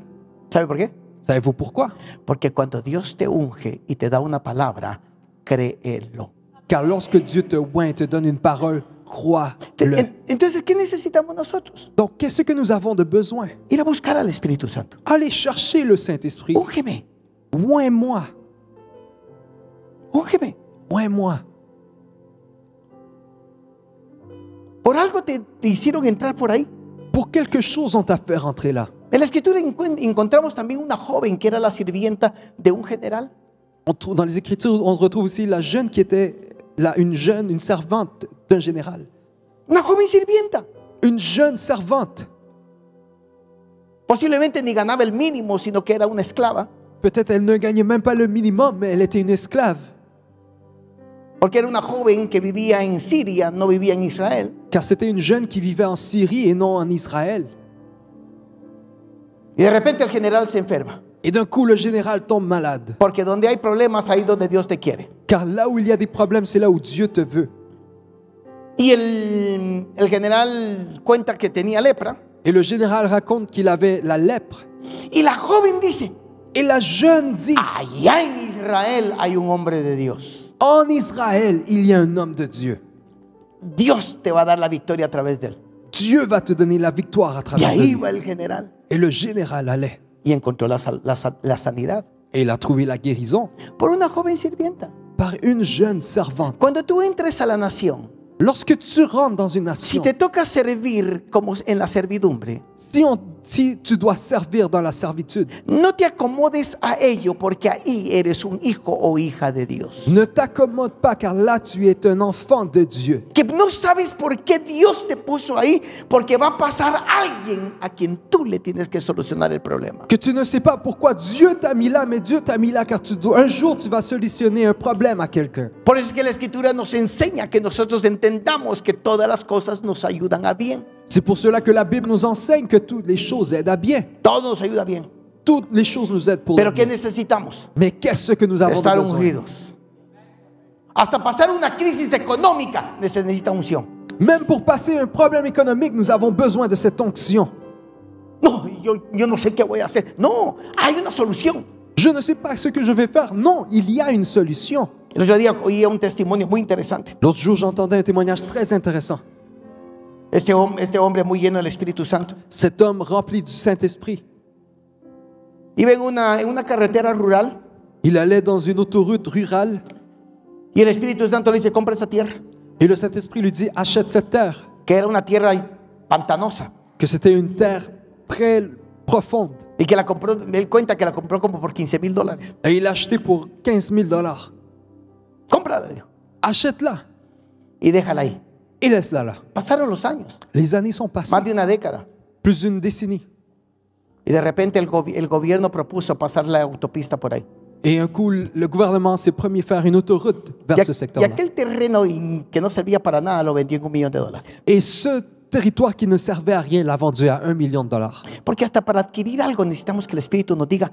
¿Sabe por qué? Savez-vous pourquoi? Porque cuando Dios te unge y te da una palabra, créelo. Car lorsque Dieu te oint et te donne une parole, crois-le. Entonces, ¿qué necesitamos nosotros? Donc, qu'est-ce que nous avons de besoin? Ir a buscar al Espíritu Santo. Allez chercher le Saint-Esprit. Úngeme, Oins-moi. úngeme. Oins-moi. Por algo te hicieron entrar por ahí. Pour quelque chose, on t'a fait rentrer là. En la escritura encontramos también una joven que era la sirvienta de un general. Dans les Écritures, on retrouve aussi la jeune qui était une servante d'un général. Una joven sirvienta. Une jeune servante. Posiblemente ni ganaba el mínimo, sino que era una esclava. Peut-être elle ne gagnait même pas le minimum, mais elle était une esclave. Porque era una joven que vivía en Siria, no vivía en Israel. Car c'était une jeune qui vivait en Syrie et non en Israël. Y de repente el general se enferma. Et d'un coup, le général tombe malade. Porque donde hay problemas, ahí donde Dios te quiere. Car là où il y a des problèmes, c'est là où Dieu te veut. Y el general cuenta que tenía lepra. Et le général raconte qu'il avait la lèpre. Y la joven dice, Et la jeune dit, allá en Israel hay un hombre de Dios. en Israël, il y a un homme de Dieu. Dios te va a dar la victoria a través de él. Dieu va te donner la victoire à Y travers ahí lui. va el general. Et le général allait. Y encontró la sanidad. Et il a trouvé la guérison Por una joven sirvienta. par une jeune servante. Cuando tú entres a la nación, Lorsque tu rentres dans une si nation, te toca servir como en la servidumbre, si tu dois servir dans la servitude, no te acomodes a ello porque ahí eres un hijo o hija de Dios. ne t'accommode pas car là tu es un enfant de Dieu. Que no sabes por qué Dios te puso ahí, porque va a pasar alguien a quien tú le tienes que solucionar el problema. Que tu ne sais pas pourquoi Dieu t'a mis là, mais Dieu t'a mis là car un jour tu vas solutionner un problème à quelqu'un. Por eso es que la Escritura nos enseña que nosotros entendamos que todas las cosas nos ayudan a bien. C'est pour cela que la Bible nous enseigne que toutes les choses aident à bien. Todo nos ayuda bien. Toutes les choses nous aident pour Pero le ¿qué bien. necesitamos? Mais qu'est-ce que nous avons Estar besoin? ungidos. Hasta pasar una crisis económica se necesita unción. Même pour passer un problème économique, nous avons besoin de cette onction. No, yo no sé qué voy a hacer. No, hay una solución. Je ne sais pas ce que je vais faire. Non, il y a une solution. El otro día oí un testimonio muy interesante. L'autre jour, j'entendais un témoignage très intéressant. Este hombre muy lleno del Espíritu Santo. Cet homme rempli du Saint-Esprit, Iba en una carretera rural il allait dans une autoroute rurale y el Espíritu Santo le dice, compra esa tierra, et le Saint-Esprit lui dit, achète cette terre, que era una tierra pantanosa que c'était une terre très profonde. y que la compró, él cuenta que la compró como por 15 mil dólares. Et il l'a acheté pour 15 000 dollars. Cómprala, le dijo, Achète-la y déjala ahí. et laisse-la là. Pasaron los años, Les années sont passées, más de una década, plus d'une décennie. y de repente el gobierno propuso pasar la autopista por ahí. Et un coup, le gouvernement s'est promis faire une autoroute vers ce Y secteur-là. aquel terreno que no servía para nada lo vendió en $1 million. Et ce territoire qui ne servait à rien l'a vendu à $1 million. Porque hasta para adquirir algo necesitamos que el Espíritu nos diga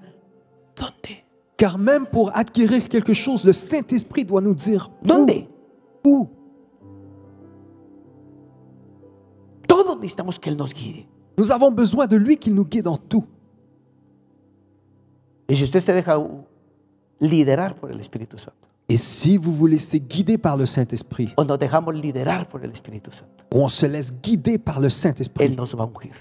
dónde. Car même pour acquérir quelque chose, le Saint-Esprit doit nous dire ¿Dónde? où. Todos necesitamos que Él nos guíe. Nous avons besoin de lui qui nous guide dans tout. Y si usted se deja liderar por el Espíritu Santo, Et si vous vous laissez guider par le Saint-Esprit, o nos dejamos liderar por el Espíritu Santo, ou on se laisse guider par le Él Saint-Esprit, nos va a ungir.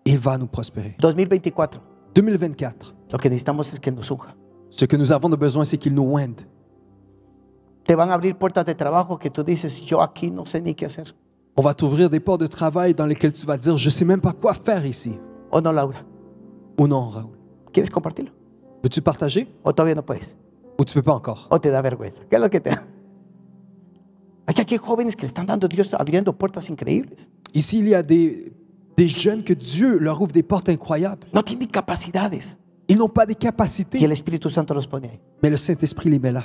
il va nous prospérer. 2024, 2024, lo que necesitamos es que nos unja. ce que nous avons de besoin, c'est qu'il nous oinde. Te van a abrir puertas de trabajo que tú dices, yo aquí no sé ni qué hacer. On va t'ouvrir des portes de travail dans lesquelles tu vas dire, je ne sais même pas quoi faire ici. ¿O no, Laura? Ou non, Raoul? ¿Quieres compartirlo? Veux-tu partager? ¿O todavía no puedes? Ou tu ne peux pas encore? ¿O te da vergüenza? ¿Qué es lo que te da? Aquí hay jóvenes que le están dando a Dios abriendo puertas increíbles. Ici, il y a des jeunes que Dieu leur ouvre des portes incroyables. No tienen capacidades. Ils n'ont pas des Y capacités, el Espíritu Santo los pone ahí. mais le Saint-Esprit les met là.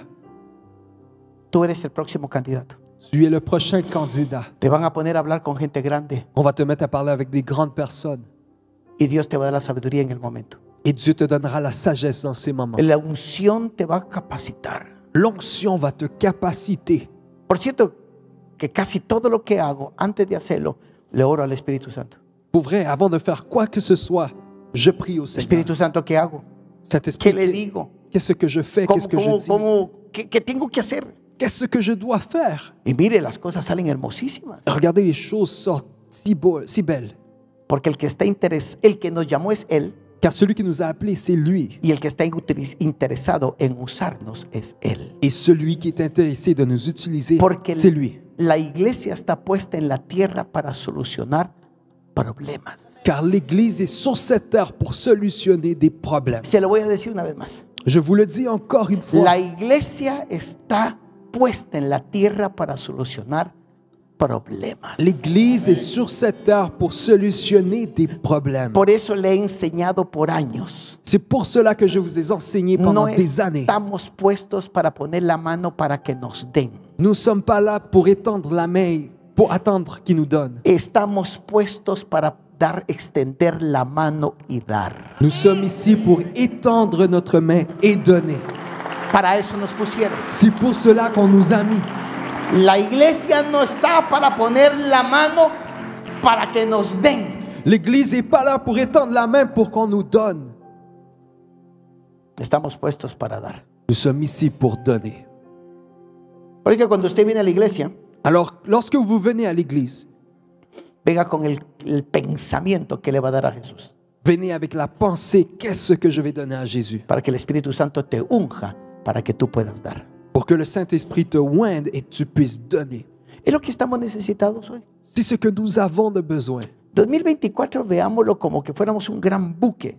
Tú eres el próximo candidato. Tu es le prochain candidat. Te van a poner a hablar con gente grande. On va te mettre à parler avec des grandes personnes. Y Dios te va a dar la sabiduría en el momento. Et Dieu te donnera la sagesse dans ces moments. La unción te va a capacitar. L'onction va te capaciter. Por cierto, que casi todo lo que hago, antes de hacerlo, le oro al Espíritu Santo. Pour vrai, avant de faire quoi que ce soit, je prie au Seigneur. Espíritu Santo, ¿qué hago? Saint-Esprit, ¿Qué le digo? qu'est-ce que je fais? Qu'est-ce que je dis? ¿Qué tengo que hacer? Qu'est-ce que je dois faire? Y mire, las cosas salen hermosísimas. Regardez, les choses sortent si belles. Porque el que nos llamó es Él. Car celui qui nous a appelés, c'est lui. Y el que está interesado en usarnos es Él. Et celui qui est intéressé de nous utiliser, Porque c'est lui. la iglesia está puesta en la tierra para solucionar problemas. Car l'Église est sur cette terre pour solutionner des problèmes. Se lo voy a decir una vez más. Je vous le dis encore une fois. La iglesia está puesta en la tierra para solucionar problemas. L'Église est sur cette terre pour solutionner des problèmes. Por eso le he enseñado por años. C'est pour cela que je vous ai enseigné pendant No des années. estamos puestos para poner la mano para que nos den. Nous ne sommes pas là pour étendre la main, pour attendre qu'il nous donne. Estamos puestos para extender la mano y dar. Nous sommes ici pour étendre notre main et donner. Para eso nos pusieron. C'est pour cela qu'on nous a mis. La iglesia no está para poner la mano para que nos den. L'Église n'est pas là pour étendre la main pour qu'on nous donne. Estamos puestos para dar. Nous sommes ici pour donner. Porque cuando usted viene a la iglesia, Alors, lorsque vous venez à l'Église, venga con el pensamiento que le va a dar a Jesús. venez avec la pensée, qu'est-ce que je vais donner à Jésus? Para que el Espíritu Santo te unja para que tú puedas dar. Pour que le Saint-Esprit te oigne et tu puisses donner. Es lo que estamos necesitados hoy. C'est ce que nous avons de besoin. 2024 veámoslo como que fuéramos un gran buque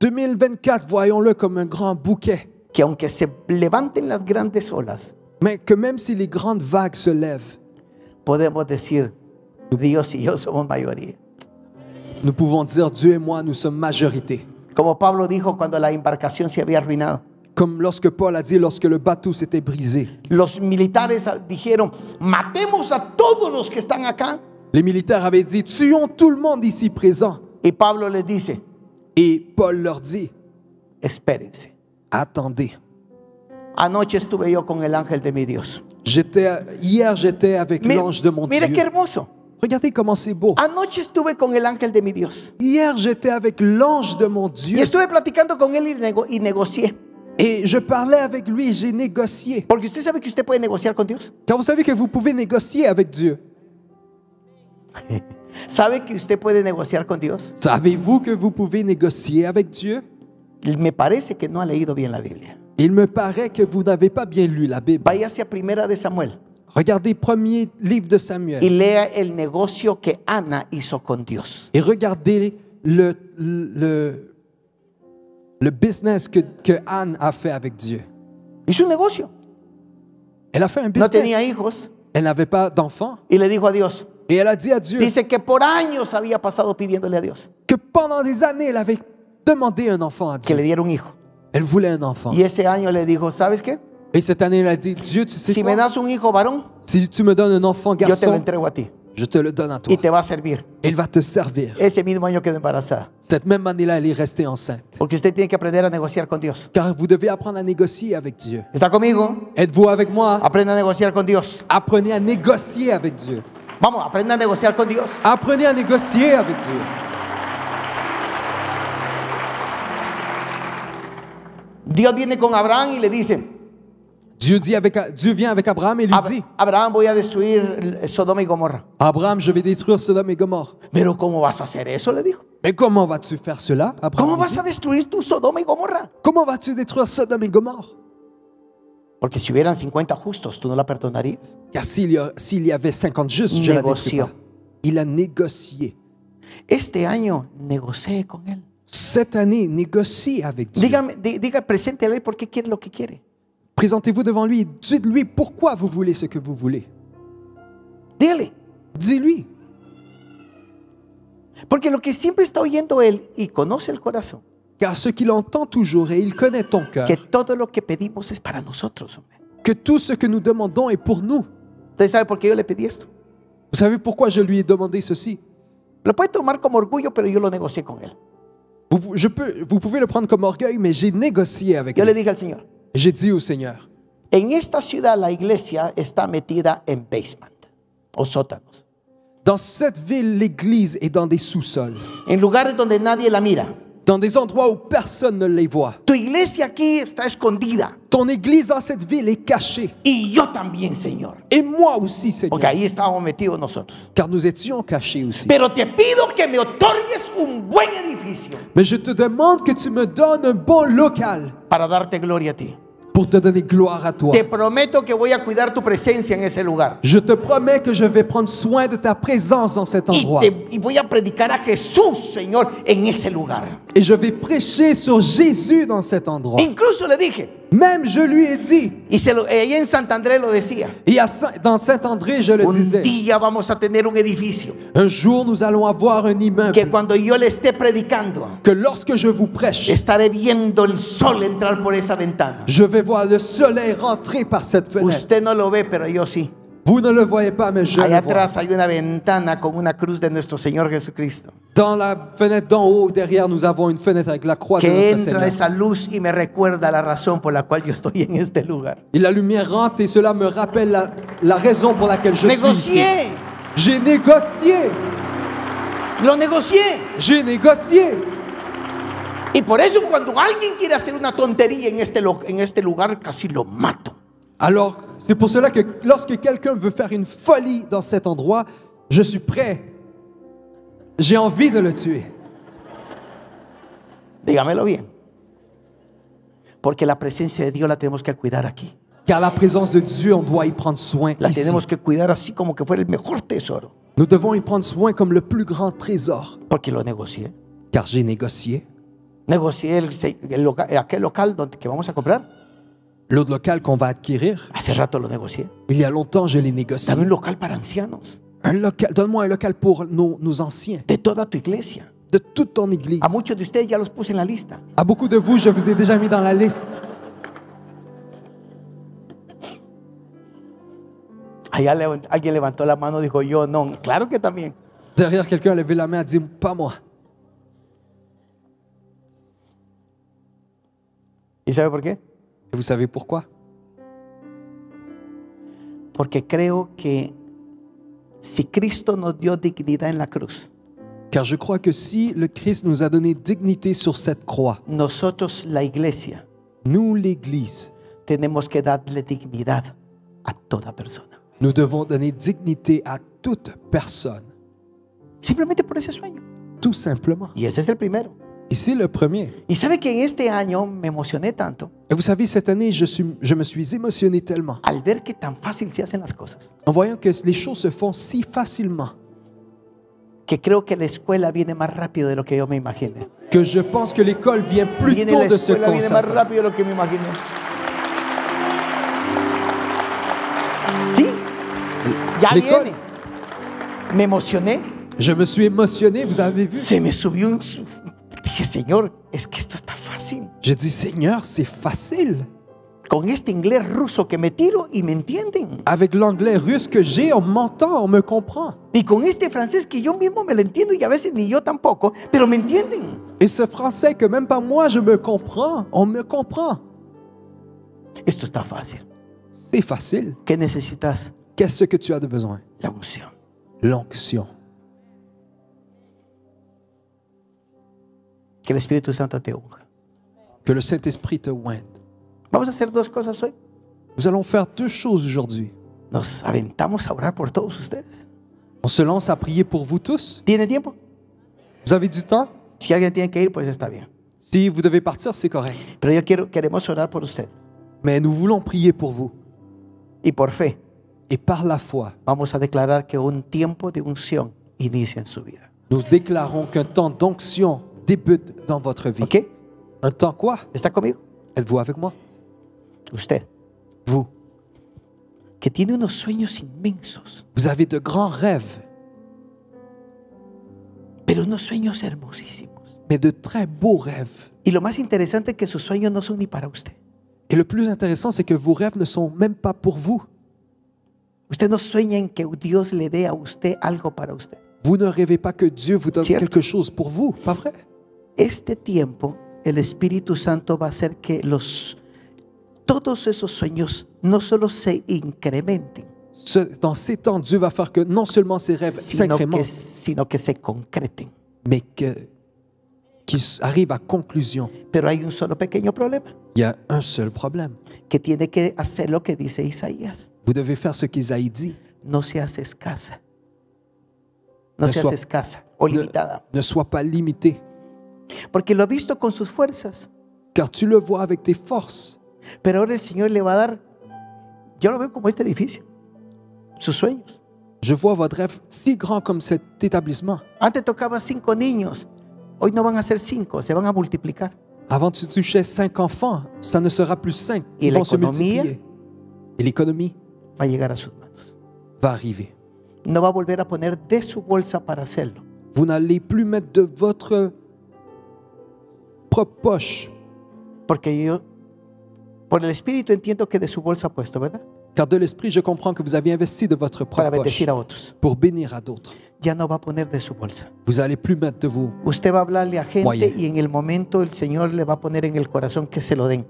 2024, voyons-le comme un grand bouquet. que aunque se levanten las grandes olas, Mais que même si les grandes vagues se lèvent, podemos decir, Dios y yo somos mayoría. nous pouvons dire Dieu et moi, nous sommes majorité. Como Pablo dijo cuando la embarcación se había arruinado. Comme lorsque Paul a dit lorsque le bateau s'était brisé. Los militares dijeron, matemos a todos los que están acá. Les militaires avaient dit tuons tout le monde ici présent. Y Pablo les dice, Et Paul leur dit espérense. attendez. Anoche estuve yo con el ángel de mi Dios. Hier j'étais avec l'ange de mon Mire Dieu. qué hermoso. Regardez comment c'est beau. Anoche estuve con el ángel de mi Dios. Hier j'étais avec l'ange de mon Dieu. Y estuve platicando con él y negocié. Et je parlais avec lui et j'ai négocié. Porque usted sabe que usted puede negociar con Dios. Car vous savez que vous pouvez négocier avec Dieu. ¿Sabe que usted puede negociar con Dios? Savez-vous que vous pouvez négocier avec Dieu? Me parece que no ha leído bien la Biblia. Il me paraît que vous n'avez pas bien lu la Bible. Váyase a Primera de Samuel Regardez premier livre de y Samuel lea el negocio que Ana hizo con Dios. et regardez le business que Anne a fait avec Dieu. Hizo un negocio. Elle a fait un No tenía business. hijos Elle n'avait pas d'enfant y le dijo a Dios. et elle a dit à Dieu Dice que por años había pasado pidiéndole a Dios que pendant des années, elle avait demandé un enfant à que le Dieu. diera un hijo. Elle voulait un enfant. Y ese año le dijo, ¿sabes qué? Et cette année, elle a dit, Dieu, tu sais Si me quoi? das un hijo varón, Si tu me donnes un enfant yo te lo garçon, entrego a ti je te le donne à toi. y te va a servir. Il va te servir. Ese mismo año quedó embarazada. Cette même année-là, elle est restée enceinte. Porque usted tiene que aprender a negociar con Dios. Car vous devez apprendre à négocier avec Dieu. ¿Está conmigo? Êtes-vous avec moi? Aprenda a negociar con Dios. Apprenez à négocier avec Dieu. Vamos, aprenda a negociar con Dios. Apprenez à négocier avec Dieu. Dios viene con Abraham y le dice, Dieu vient avec Abraham et lui dit, Abraham, voy a destruir Sodoma y Gomorra. Abraham, je vais détruire Sodome et Gomorre. Pero ¿cómo vas a hacer eso? Le dijo. Mais comment vas-tu faire cela, Abraham? ¿Cómo vas a destruir tu Sodoma y Gomorra? Comment vas-tu détruire Sodome et Gomorre? Porque si hubieran 50 justos, ¿tú no la perdonarías? Car s'il y avait 50 justes, je la détruis Négoció. pas. Il a négocié. Este año negocié con él. Cette année, négocie avec Dieu. Diga, presente a él por qué quiere lo que quiere. Présentez-vous devant lui et dites-lui pourquoi vous voulez ce que vous voulez. Dígale. Dis-lui. Porque lo que siempre está oyendo él y conoce el corazón, Car ce qu'il entend toujours et il connaît ton cœur, que todo lo que pedimos es para nosotros, hombre. que tout ce que nous demandons est pour nous. ¿Usted sabe por qué yo le pedí esto? Vous savez pourquoi je lui ai demandé ceci? Lo puede tomar como orgullo, pero yo lo negocié con él. Vous pouvez le prendre comme orgueil, mais j'ai négocié avec Yo le lui. dije al Señor, J'ai dit au Seigneur, en esta ciudad la iglesia está metida en basement o sótanos, dans cette ville, l'église est dans des sous-sols, en lugares donde nadie la mira. dans des endroits où personne ne les voit. Tu iglesia aquí está escondida. Ton église dans cette ville est cachée. Y yo también, Señor. Et moi aussi, Porque Seigneur, ahí estábamos metidos nosotros. car nous étions cachés aussi. Pero te pido que me otorgues un buen edificio Mais je te demande que tu me donnes un bon local para darte gloria a ti. pour te donner gloire à toi. Te prometo que voy a cuidar tu presencia en ese lugar. Je te promets que je vais prendre soin de ta présence dans cet endroit. Y voy a predicar a Jesús, Señor, en ese lugar. Et je vais prêcher sur Jésus dans cet endroit. Incluso le dije, Même je lui ai dit, allá en Santander lo decía, et dans Saint-André, je le un disais, día vamos a tener un edificio un jour nous allons avoir un que immeuble cuando yo le esté predicando, que lorsque je vous prêche, estaré viendo el sol entrar por esa ventana. je vais voir le soleil rentrer par cette fenêtre. Usted no lo ve, pero yo sí. Vous ne le voyez pas, mais je Allá le vois. atrás hay una ventana con una cruz de nuestro Señor Jesucristo. Dans la fenêtre d'en haut, derrière, nous avons une fenêtre avec la croix de Que notre entra Seigneur. esa luz y me recuerda la razón por la cual yo estoy en este lugar. Et la lumière rentre et cela me rappelle la raison pour laquelle je suis ici. Negocié, J'ai négocié. lo negocié. J'ai négocié. Y por eso cuando alguien quiere hacer una tontería en este lugar, casi lo mato. Alors, c'est pour cela que lorsque quelqu'un veut faire une folie dans cet endroit, je suis prêt. J'ai envie de le tuer. Dígamelo bien. Porque la presencia de Dios la tenemos que cuidar aquí. Car la présence de Dieu, on doit y prendre soin La ici. tenemos que cuidar así como que fuera el mejor tesoro. Nous devons y prendre soin comme le plus grand trésor. Porque lo negocié. Car j'ai négocié. Negocié aquel local que vamos a comprar. L'autre local qu'on va acquérir, Hace rato lo negocié. il y a longtemps, je l'ai négocié. Dame un local para ancianos. Donne-moi un local pour nos anciens, De toda tu iglesia. de toute ton église. A muchos de ustedes ya los puse en la lista. À beaucoup de vous, je vous ai déjà mis dans la liste. Allá alguien levantó la mano y dijo, yo no. Claro que también. Derrière, quelqu'un a levé la main et a dit, pas moi. ¿Y sabe por qué? Et vous savez pourquoi? Porque creo que si Cristo nos dio dignidad en la cruz, Car je crois que si le Christ nous a donné dignité sur cette croix, nosotros, la iglesia, nous, l'Église, tenemos que darle dignidad a toda persona. nous devons donner dignité à toute personne, Simplemente por ese sueño. tout simplement. Y ese es el primero. Et c'est le premier. Y sabe que en este año me emocioné tanto Et vous savez, cette année, je me suis émotionné tellement al ver que tan fácil se hacen las cosas, en voyant que les choses se font si facilement que creo que la escuela viene más rápido de lo que yo me imaginé. que je pense que l'école vient plus Viene tôt la de ce escuela, viene más concept. rápido de lo que me imaginé. Sí, ya L'école. viene. Me emocioné. Je me suis émotionné, vous avez vu? Se me subió un... Dije, Señor, es que esto está fácil. J'ai dit, Seigneur, c'est facile. Con este inglés ruso que me tiro y me entienden. Avec l'anglais russe que j'ai, on m'entend, on me comprend. Y con este francés que yo mismo me lo entiendo y a veces ni yo tampoco, pero me entienden. Et ce français que même pas moi, je me comprends, on me comprend. Esto está fácil. C'est facile. ¿Qué necesitas? Qu'est-ce que tu as de besoin? La unción. L'onction. Que el Espíritu Santo te unja. Que le Saint-Esprit te oigne. Vamos a hacer dos cosas hoy. Nous allons faire deux choses aujourd'hui. Nos aventamos a orar por todos ustedes. On se lance à prier pour vous tous. ¿Tiene tiempo? Vous avez du temps? Si alguien tiene que ir, pues está bien. Si vous devez partir, c'est correct. Pero queremos orar por usted. Mais nous voulons prier pour vous. Y por fe, Et par la foi, vamos a declarar que un tiempo de unción inicia en su vida. nous déclarons qu'un temps d'onction débute dans votre vie. ¿Ok? Un temps quoi? ¿Está conmigo? Êtes-vous avec moi? Usted. Vous. que tiene unos sueños inmensos, Vous avez de grands rêves, pero unos sueños hermosísimos. mais de très beaux rêves. Y lo más interesante es que sus sueños no son ni para usted. Et le plus intéressant, c'est que vos rêves ne sont même pas pour vous. Usted no sueña en que Dios le dé a usted algo para usted. Vous ne rêvez pas que Dieu vous donne Cierto. quelque chose pour vous, pas vrai? Este tiempo, el Espíritu Santo va a hacer que todos esos sueños no solo se incrementen, Dans ces temps, Dieu va faire que non seulement ces rêves s'incrémentent, sino que se concreten. mais qu'ils arrivent à conclusion. Pero hay un solo pequeño problema, Il y a un seul problème. que tiene que hacer lo que dice Isaías. Vous devez faire ce qu'Isaïe dit. No seas escasa. No Ne seas sois- escasa o Ne, limitada. ne sois pas limité, Porque lo ha visto con sus fuerzas. car tu le vois avec tes forces. Pero ahora el Señor le va a dar, yo lo veo como este edificio, sus sueños. Je vois votre rêve si grand comme cet établissement. Antes tocaba 5 niños, hoy no van a ser 5, se van a multiplicar. Avant, tu touchais 5 enfants, ça ne sera plus 5. Et Ils vont se l'économie? multiplier. Et l'économie Va a llegar a sus manos. va arriver. No va a volver a poner de su bolsa para hacerlo. Vous n'allez plus mettre de votre propre poche, Porque yo, por el Espíritu entiendo que de su bolsa ha puesto, ¿verdad? car de l'esprit, je comprends que vous avez investi de votre Para propre poche bendecir a otros. pour bénir à d'autres. Ya no va a poner de su bolsa. Vous n'allez plus mettre de vous. Usted va a hablarle a gente Moyen. y en el momento el Señor le va a poner en el corazón que se lo den.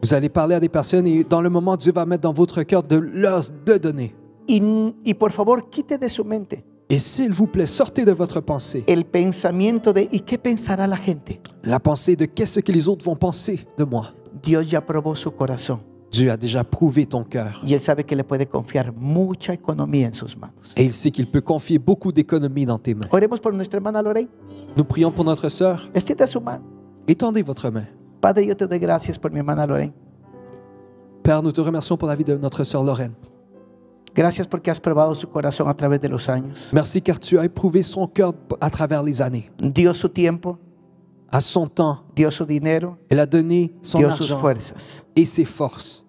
Vous allez parler à des personnes et dans le moment, Dieu va mettre dans votre cœur de leur de donner. Y por favor, quite de su mente Et s'il vous plaît, sortez de votre pensée. el pensamiento de ¿y qué pensará la gente? La pensée de qu'est-ce que les autres vont penser de moi. Dios ya probó su corazón Dieu a déjà prouvé ton cœur. y Él sabe que le puede confiar mucha economía en sus manos. Et il sait qu'il peut confier beaucoup d'économies dans tes mains. Oremos por nuestra hermana Lorraine. Nous prions pour notre sœur. Extienda su mano. Étendez votre main. Padre, yo te doy gracias por mi hermana Lorraine. Père, nous te remercions pour la vie de notre sœur Lorraine. Gracias porque has probado su corazón a través de los años. Merci car tu as éprouvé son cœur à travers les années. Dio su tiempo, À son temps, dio su dinero, elle a donné son dio sus argent fuerzas. et ses forces.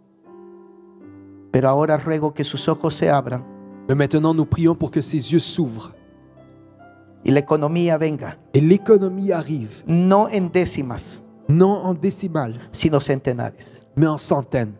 Pero ahora ruego que sus ojos se abran Mais maintenant, nous prions pour que ses yeux s'ouvrent y la economía venga, et l'économie arrive, no en décimas, non en décimales, sino centenares. mais en centaines.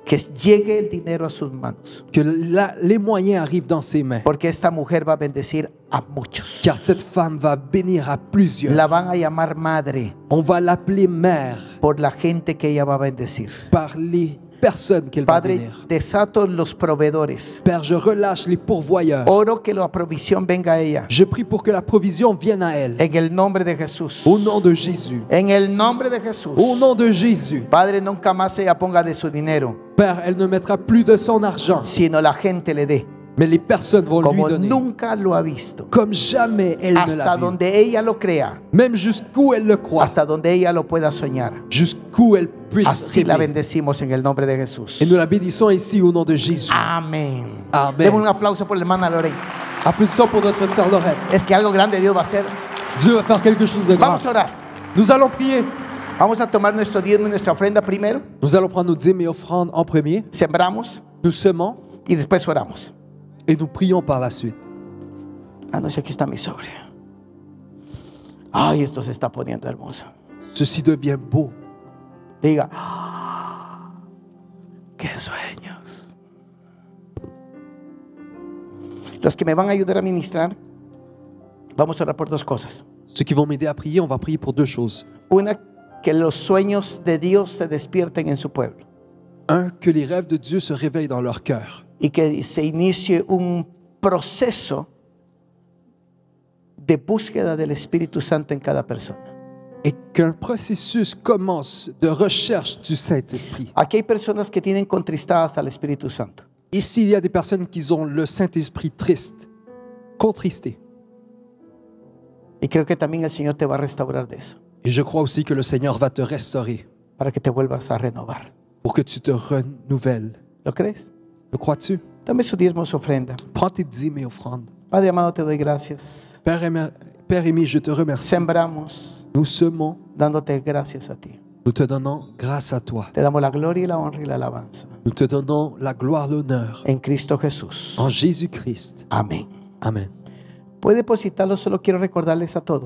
Que llegue el dinero a sus manos, Que les moyens arrivent dans ses mains, porque esta mujer va a bendecir a muchos. car cette femme va bénir à plusieurs. La van a llamar madre On va l'appeler mère por la gente que ella va a bendecir. par les personnes qu'elle va Padre, bénir. desato los proveedores. Père, je relâche les pourvoyeurs. Oro que la provisión venga a ella. Je prie pour que la provision vienne à elle. En el nombre de Jesús. Au nom de Jésus. En el nombre de Jesús. Au nom de Jésus. Padre, nunca más ella ponga de su dinero, Père, elle ne mettra plus de son argent, sino la gente le dé, mais les personnes vont lui como donner. nunca lo ha visto. Comme jamais elle ne Hasta l'a vu. donde ella lo crea, Même jusqu'où elle le croit. hasta donde ella lo pueda soñar. Jusqu'où elle puisse Así la rêver. bendecimos en el nombre de Jesús. Et nous la bénissons ici au nom de Jésus. Amén. Amén. Demos un aplauso por la hermana Lorraine. Applaudissons pour notre sœur Lorraine. Es que algo grande Dios va a hacer. Dieu va faire quelque chose de grand. Vamos a orar. Nous allons prier. Vamos a tomar nuestro diezmo y nuestra ofrenda primero. Nous allons prendre nos dîmes et offrandes en premier. Sembramos Nous semons y después oramos. et nous prions par la suite. Ah, no sé, aquí está mi sobre. Ay, esto se está poniendo hermoso. Ceci devient beau. Diga, "Ah, qué sueños". Los que me van a ayudar a ministrar, vamos a orar por dos cosas. Ceux qui vont m'aider à prier, on va prier pour deux choses. Una, que los sueños de Dios se despierten en su pueblo Un, que les rêves de Dieu se réveillent dans leur cœur y que se inicie un proceso de búsqueda del Espíritu Santo en cada persona. et qu'un processus commence de recherche du Saint-Esprit. Aquí hay personas que tienen contristadas al Espíritu Santo. Ici, il y a des personnes qui ont le Saint-Esprit triste, contristé. Y creo que también el Señor te va a restaurar de eso, Et je crois aussi que le Seigneur va te restaurer para que te vuelvas a renovar. pour que tu te renouvelles. ¿Lo crees? Le crois-tu? Dame su diezmo, su ofrenda. Prends tes dîmes et offrandes. Padre amado, te doy gracias. Père aimé, je te remercie. Sembramos Nous semons dándote gracias a ti. Nous te donnons grâce à toi. Te damos la gloria y la honra y la alabanza. Nous te donnons la gloire, l'honneur. En Cristo Jesús. En Jésus-Christ. Amén. Amen. Puede depositarlo, solo quiero recordarles a todos